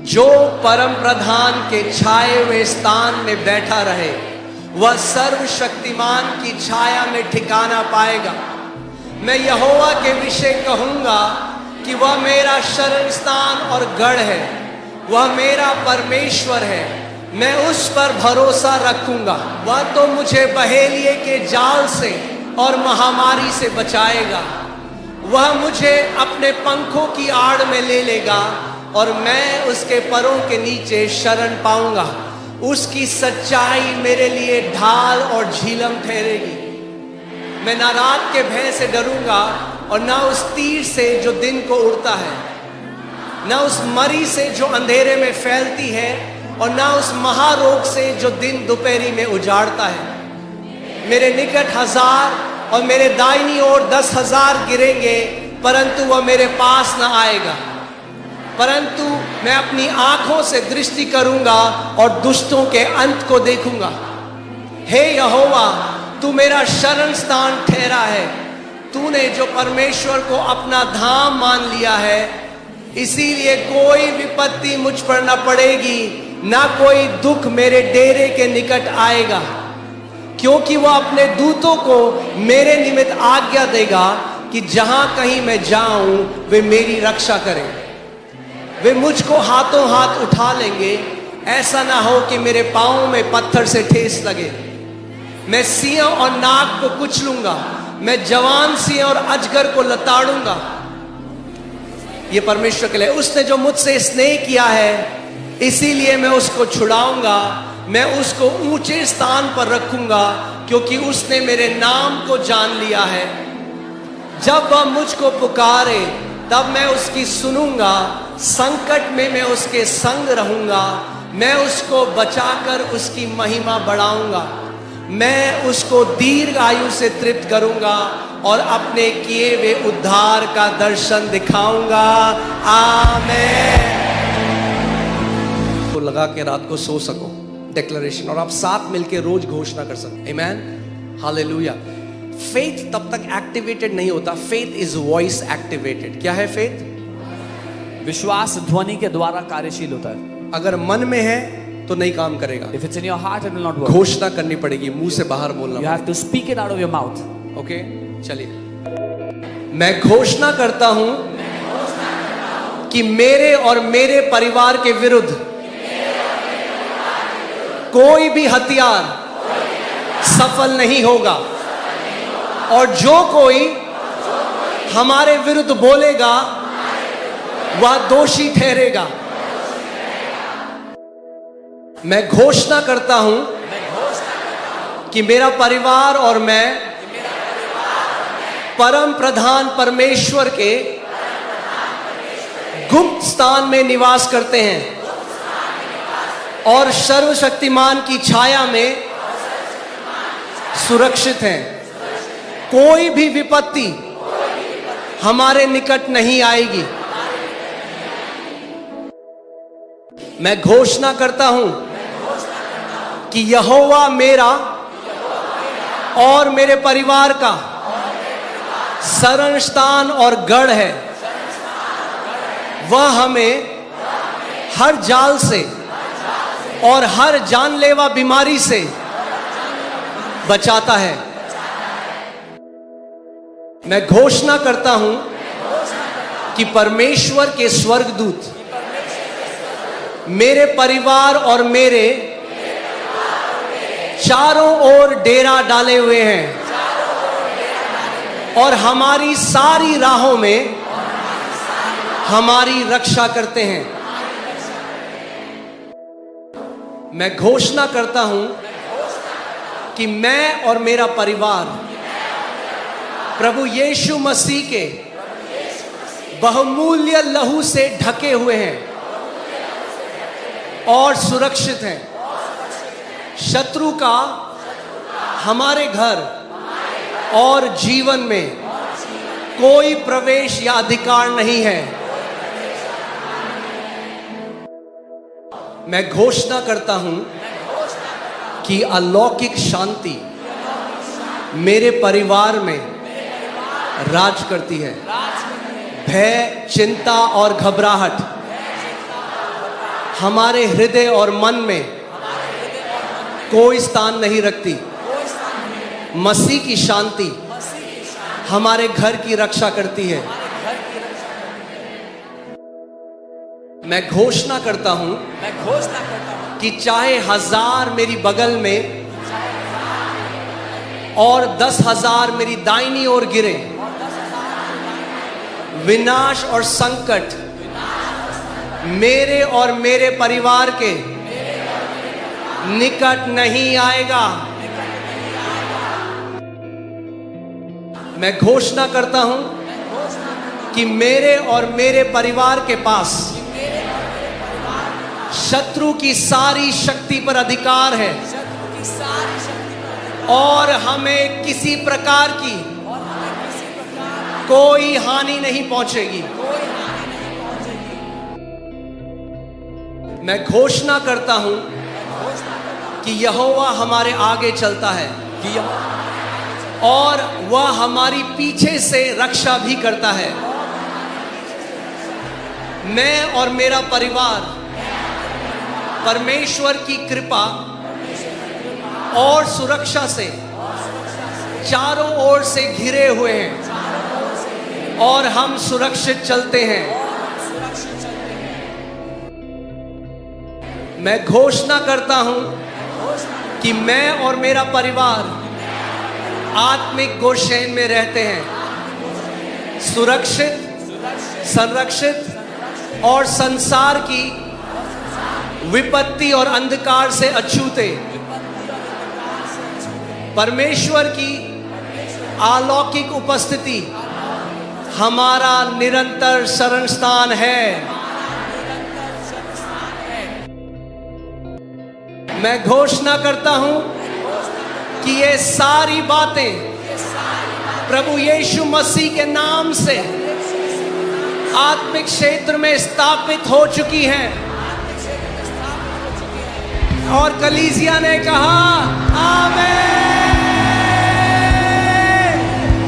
जो परम प्रधान के छाए हुए स्थान में बैठा रहे वह सर्वशक्तिमान की छाया में ठिकाना पाएगा। मैं यहोवा के विषय कहूंगा कि वह मेरा शरण स्थान और गढ़ है, वह मेरा परमेश्वर है, मैं उस पर भरोसा रखूंगा। वह तो मुझे बहेलिए के जाल से और महामारी से बचाएगा। वह मुझे अपने पंखों की आड़ में ले लेगा और मैं उसके परों के नीचे शरण पाऊंगा। उसकी सच्चाई मेरे लिए ढाल और झीलम ठहरेगी। मैं ना रात के भय से डरूंगा और ना उस तीर से जो दिन को उड़ता है, ना उस मरी से जो अंधेरे में फैलती है और ना उस महारोग से जो दिन दोपहरी में उजाड़ता है। मेरे निकट 1000 और मेरे दाहिनी ओर 10,000 गिरेंगे, परंतु वह मेरे पास न आएगा। परंतु मैं अपनी आंखों से दृष्टि करूंगा और दुष्टों के अंत को देखूंगा। हे यहोवा, तू मेरा शरण स्थान ठहरा है। तूने जो परमेश्वर को अपना धाम मान लिया है, इसीलिए कोई विपत्ति मुझ पर न पड़ेगी, ना कोई दुख मेरे डेरे के निकट आएगा। क्योंकि वह अपने दूतों को मेरे निमित्त आज्ञा देगा कि जहां कहीं मैं जाऊं वे मेरी रक्षा करें। वे मुझको हाथों हाथ उठा लेंगे, ऐसा ना हो कि मेरे पांव में पत्थर से ठेस लगे। मैं सिंह और नाग को कुचलूंगा, मैं जवान सिंह और अजगर को लताड़ूंगा। ये परमेश्वर के लिए। उसने जो मुझसे स्नेह किया है, इसीलिए मैं उसको छुड़ाऊंगा। मैं उसको ऊंचे स्थान पर रखूंगा, क्योंकि उसने मेरे नाम को जान लिया है। जब वह मुझको पुकारे तब मैं उसकी सुनूंगा। संकट में मैं उसके संग रहूंगा। मैं उसको बचाकर उसकी महिमा बढ़ाऊंगा। मैं उसको दीर्घ आयु से तृप्त करूंगा और अपने किए हुए उद्धार का दर्शन दिखाऊंगा। आमीन। तो लगा के रात को सो सको, डिक्लेरेशन, और आप साथ मिलके रोज घोषणा कर सकते। आमीन, हालेलुया। फेथ तब तक एक्टिवेटेड नहीं होता। Faith is voice activated. क्या है फेथ? विश्वास ध्वनि के द्वारा कार्यशील होता है। अगर मन में है तो नहीं काम करेगा। If it's in your heart, it will not work. घोषणा करनी पड़ेगी, मुंह से बाहर बोलना। You have to speak it out of your mouth. Okay, चलिए। मैं घोषणा करता हूं कि मेरे और मेरे परिवार के विरुद्ध कोई भी हथियार सफल नहीं होगा, और जो कोई हमारे विरुद्ध बोलेगा वह दोषी ठहरेगा। मैं घोषणा करता हूं कि मेरा परिवार और मैं परम प्रधान परमेश्वर के गुप्त स्थान में निवास करते हैं और सर्वशक्तिमान की छाया में सुरक्षित हैं। कोई भी विपत्ति हमारे निकट नहीं आएगी। मैं घोषणा करता हूं कि यहोवा मेरा और मेरे परिवार का शरण स्थान और गढ़ है। वह हमें हर जाल से और हर जानलेवा बीमारी से बचाता है। मैं घोषणा करता हूं कि परमेश्वर के स्वर्गदूत मेरे परिवार और मेरे चारों ओर डेरा डाले हुए हैं और हमारी सारी राहों में हमारी रक्षा करते हैं। मैं घोषणा करता हूं कि मैं और मेरा परिवार प्रभु यीशु मसीह के बहुमूल्य लहू से ढके हुए हैं और सुरक्षित हैं। शत्रु का हमारे घर और जीवन में कोई प्रवेश या अधिकार नहीं है। मैं घोषणा करता हूं कि अलौकिक शांति मेरे परिवार में राज करती है। भय, चिंता और घबराहट हमारे हृदय और मन में कोई स्थान नहीं रखती। मसीह की शांति हमारे घर की रक्षा करती है। मैं घोषणा करता हूं कि चाहे 1000 मेरी बगल में और 10,000 मेरी दाहिनी ओर गिरे, विनाश और संकट मेरे और मेरे परिवार के निकट नहीं आएगा। मैं घोषणा करता हूं कि मेरे और मेरे परिवार के पास शत्रु की सारी शक्ति पर अधिकार है और हमें किसी प्रकार की कोई हानि नहीं पहुंचेगी। मैं घोषणा करता हूं कि यहोवा हमारे आगे चलता है और वह हमारी पीछे से रक्षा भी करता है। मैं और मेरा परिवार परमेश्वर की कृपा और सुरक्षा से चारों ओर से घिरे हुए हैं और हम सुरक्षित चलते हैं। मैं घोषणा करता हूं कि मैं और मेरा परिवार आत्मिक गोशेन में रहते हैं, सुरक्षित, संरक्षित और संसार की विपत्ति और अंधकार से अछूते। परमेश्वर की अलौकिक उपस्थिति हमारा निरंतर शरण स्थान है। मैं घोषणा करता हूं कि ये सारी बातें प्रभु यीशु मसीह के नाम से आत्मिक क्षेत्र में स्थापित हो चुकी हैं। और कलीसिया ने कहा आमीन।